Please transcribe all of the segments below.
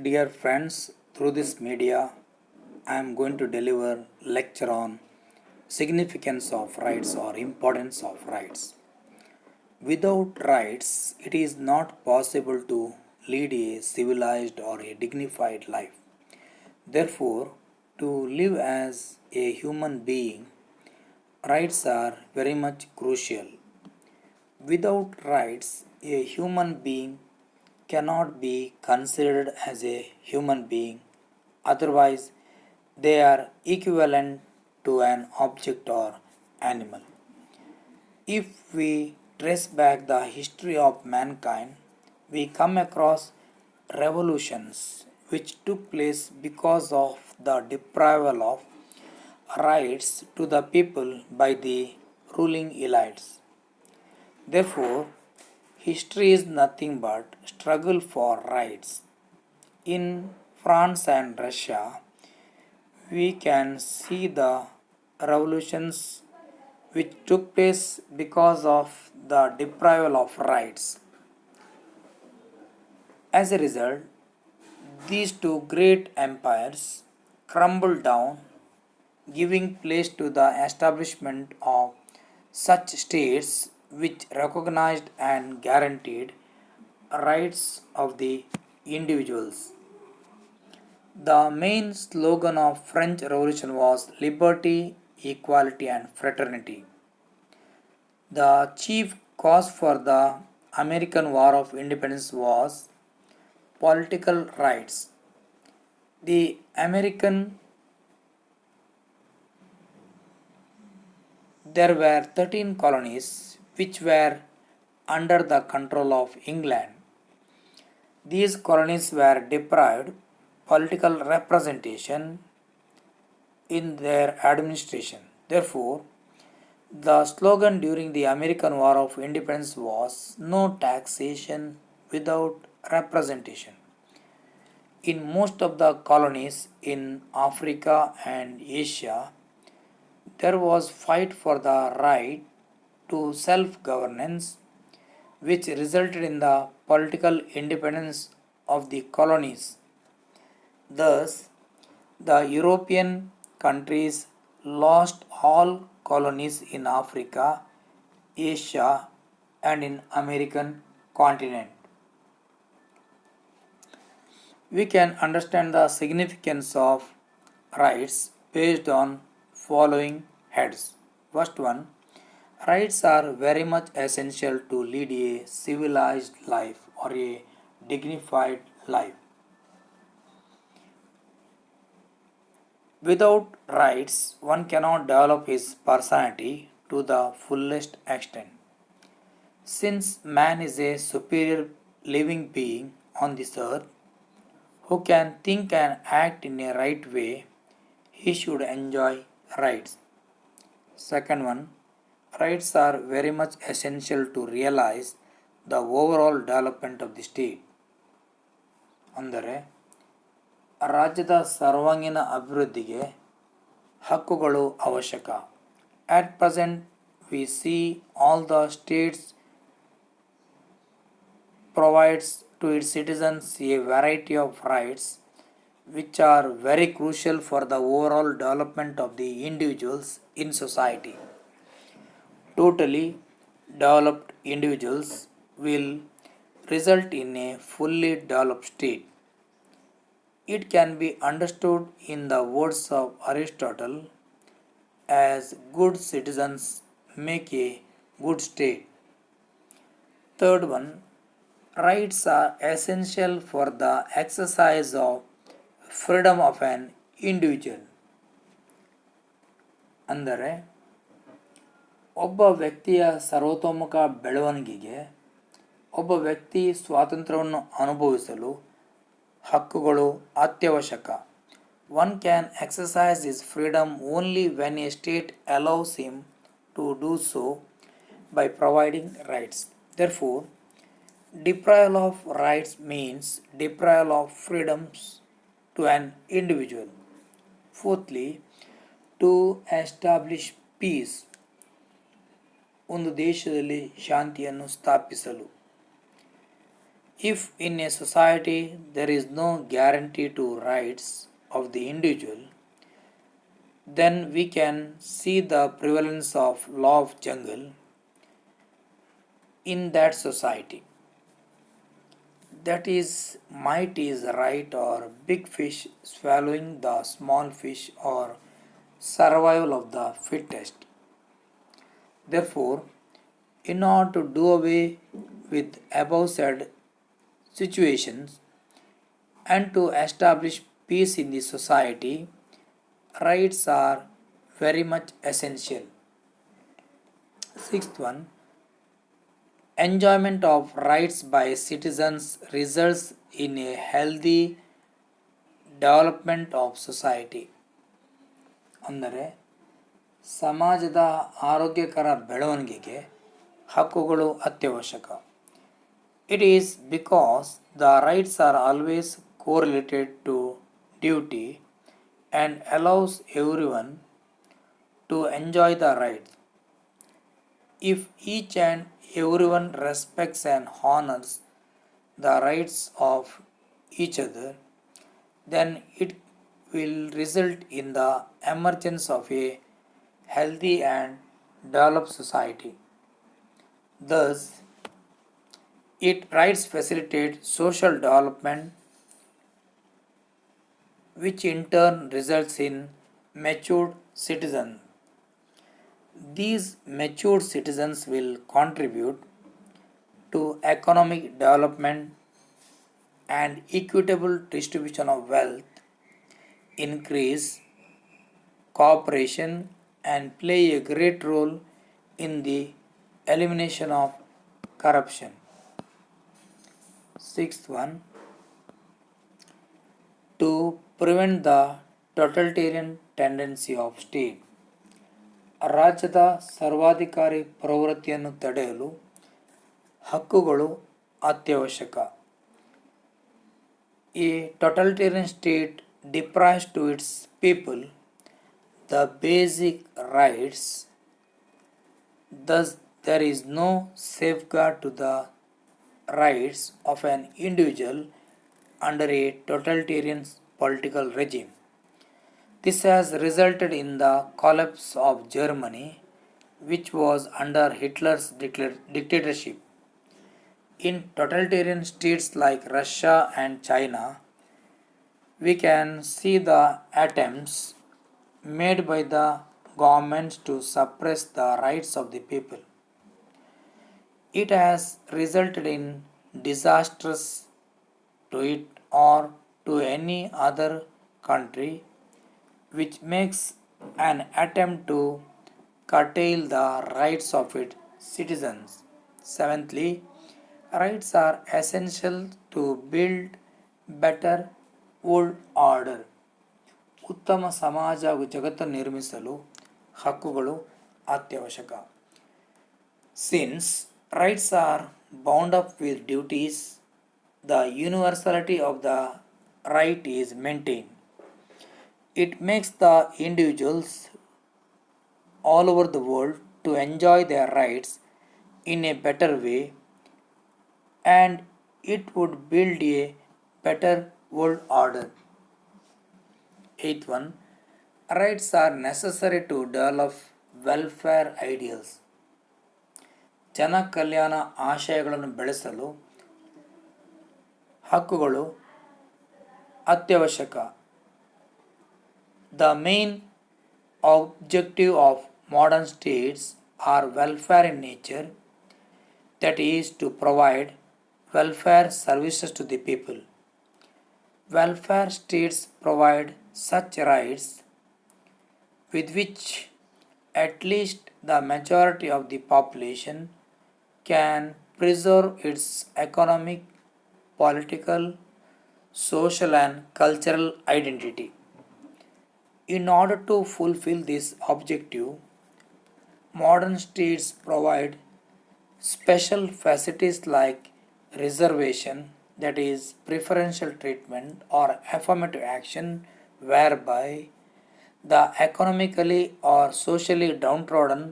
Dear friends, through this media, I am going to deliver lecture on significance of rights or importance of rights. Without rights, it is not possible to lead a civilized or a dignified life. Therefore, to live as a human being, rights are very much crucial. Without rights, a human being cannot be considered as a human being, otherwise, they are equivalent to an object or animal. If we trace back the history of mankind, we come across revolutions which took place because of the deprival of rights to the people by the ruling elites. Therefore, history is nothing but struggle for rights. In France and Russia, we can see the revolutions which took place because of the deprival of rights. As a result, these two great empires crumbled down, giving place to the establishment of such states which recognized and guaranteed rights of the individuals. The main slogan of French Revolution was liberty, equality and fraternity. The chief cause for the American War of Independence was political rights. The American There were 13 colonies which were under the control of England. These colonies were deprived political representation in their administration. Therefore, the slogan during the American War of Independence was no taxation without representation. In most of the colonies in Africa and Asia, there was fight for the right to self-governance which resulted in the political independence of the colonies. Thus, the European countries lost all colonies in Africa, Asia, and in American continent. We can understand the significance of rights based on following heads. First one, rights are very much essential to lead a civilized life or a dignified life. Without rights, one cannot develop his personality to the fullest extent. Since man is a superior living being on this earth who can think and act in a right way, he should enjoy rights. Second one, rights are very much essential to realize the overall development of the state. ಅಂದರೆ ರಾಜ್ಯದ ಸರ್ವಾಂಗೀಣ ಅಭಿವೃದ್ಧಿಗೆ ಹಕ್ಕುಗಳು ಅವಶ್ಯಕ. At present, we see all the states provides to its citizens a variety of rights which are very crucial for the overall development of the individuals in society. Totally developed individuals will result in a fully developed state. It can be understood in the words of Aristotle as good citizens make a good state. Third one, rights are essential for the exercise of freedom of an individual. ಅಂದರೆ ಒಬ್ಬ ವ್ಯಕ್ತಿಯ ಸರ್ವತೋಮುಖ ಬೆಳವಣಿಗೆಗೆ ಒಬ್ಬ ವ್ಯಕ್ತಿ ಸ್ವಾತಂತ್ರ್ಯವನ್ನು ಅನುಭವಿಸಲು ಹಕ್ಕುಗಳು ಅತ್ಯವಶ್ಯಕ. One can exercise his freedom only when a state allows him to do so by providing rights. Therefore, deprival of rights means deprival of freedoms to an individual. Fourthly, to establish peace, ಒಂದು ದೇಶದಲ್ಲಿ ಶಾಂತಿಯನ್ನು ಸ್ಥಾಪಿಸಲು If in a society there is no guarantee to rights of the individual, then we can see the prevalence of law of jungle in that society. That is, might is right, or big fish swallowing the small fish, or survival of the fittest. Therefore, in order to do away with above said situations and to establish peace in the society, rights are very much essential. Sixth one, enjoyment of rights by citizens results in a healthy development of society. ಅಂದರೆ ಸಮಾಜದ ಆರೋಗ್ಯಕರ ಬೆಳವಣಿಗೆಗೆ ಹಕ್ಕುಗಳು ಅತ್ಯವಶ್ಯಕ. It is because the rights are always correlated to duty and allows everyone to enjoy the rights. If each and everyone respects and honors the rights of each other, then it will result in the emergence of a healthy and developed society. Thus, it rights facilitate social development, which in turn results in matured citizens. These matured citizens will contribute to economic development and equitable distribution of wealth, increase cooperation, and play a great role in the elimination of corruption. Sixth one, to prevent the totalitarian tendency of state. ರಾಜ್ಯದ ಸರ್ವಾಧಿಕಾರಿ ಪ್ರವೃತ್ತಿಯನ್ನು ತಡೆಯಲು ಹಕ್ಕುಗಳು ಅತ್ಯವಶ್ಯಕ. A totalitarian state deprives to its people the basic rights. Thus, there is no safeguard to the rights of an individual under a totalitarian political regime. This has resulted in the collapse of Germany, which was under Hitler's dictatorship. In totalitarian states like Russia and China, we can see the attempts made by the governments to suppress the rights of the people. It has resulted in disasters to it or to any other country which makes an attempt to curtail the rights of its citizens. Seventhly, rights are essential to build better world order. ಉತ್ತಮ ಸಮಾಜ ಹಾಗೂ ಜಗತ್ತನ್ನು ನಿರ್ಮಿಸಲು ಹಕ್ಕುಗಳು ಅತ್ಯವಶ್ಯಕ. Since rights are bound up with duties, the universality of the right is maintained. It makes the individuals all over the world to enjoy their rights in a better way, and it would build a better world order. Eighth one, rights are necessary to develop welfare ideals. ಜನ ಕಲ್ಯಾಣ ಆಶಯಗಳನ್ನು ಬೆಳೆಸಲು ಹಕ್ಕುಗಳು ಅತ್ಯವಶ್ಯಕ. The main objective of modern states are welfare in nature, that is, to provide welfare services to the people. Welfare states provide such rights with which at least the majority of the population can preserve its economic, political, social, and cultural identity. In order to fulfill this objective, modern states provide special facilities like reservation, that is, preferential treatment or affirmative action, whereby the economically or socially downtrodden,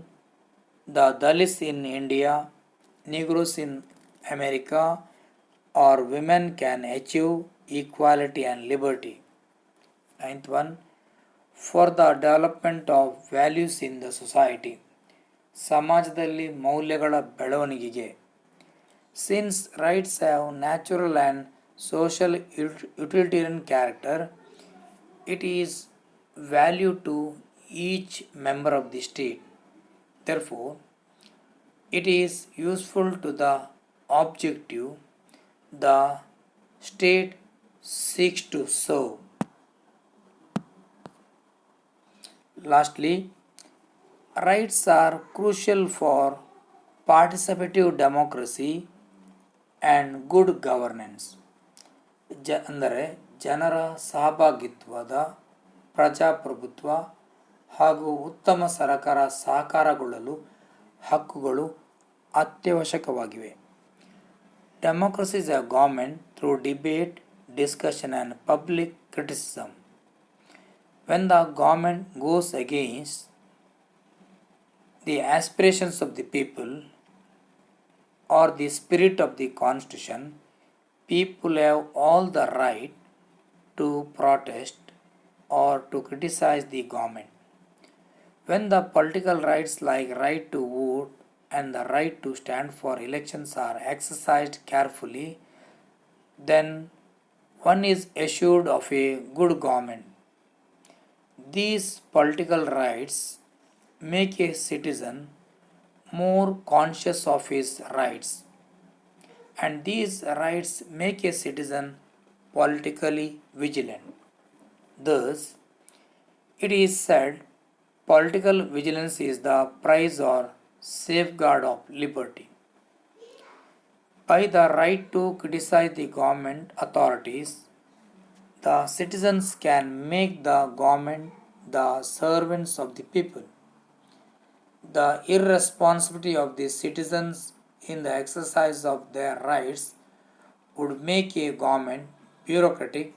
the Dalits in India, Negroes in America, or women can achieve equality and liberty. Ninth one, for the development of values in the society. ಸಮಾಜದಲ್ಲಿ ಮೌಲ್ಯಗಳ ಬೆಳವಣಿಗೆಗೆ. Since rights have natural and social utilitarian character, it is value to each member of the state. Therefore, it is useful to the objective the state seeks to serve. Lastly, rights are crucial for participative democracy and good governance. ಅಂದರೆ ಜನರ ಸಹಭಾಗಿತ್ವದ ಪ್ರಜಾಪ್ರಭುತ್ವ ಹಾಗೂ ಉತ್ತಮ ಸರಕಾರ ಸಾಕಾರಗೊಳ್ಳಲು ಹಕ್ಕುಗಳು ಅತ್ಯವಶ್ಯಕವಾಗಿವೆ. Democracy is a government through debate, discussion and public criticism. When the government goes against the aspirations of the people or the spirit of the constitution, people have all the right to protest or to criticize the government. When the political rights like right to vote and the right to stand for elections are exercised carefully, then one is assured of a good government. These political rights make a citizen more conscious of his rights, and these rights make a citizen politically vigilant. Thus, it is said political vigilance is the price or safeguard of liberty. By the right to criticize the government authorities, the citizens can make the government the servants of the people. The irresponsibility of the citizens in the exercise of their rights would make a government bureaucratic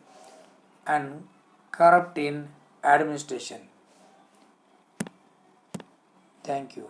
and corrupt in administration. Thank you.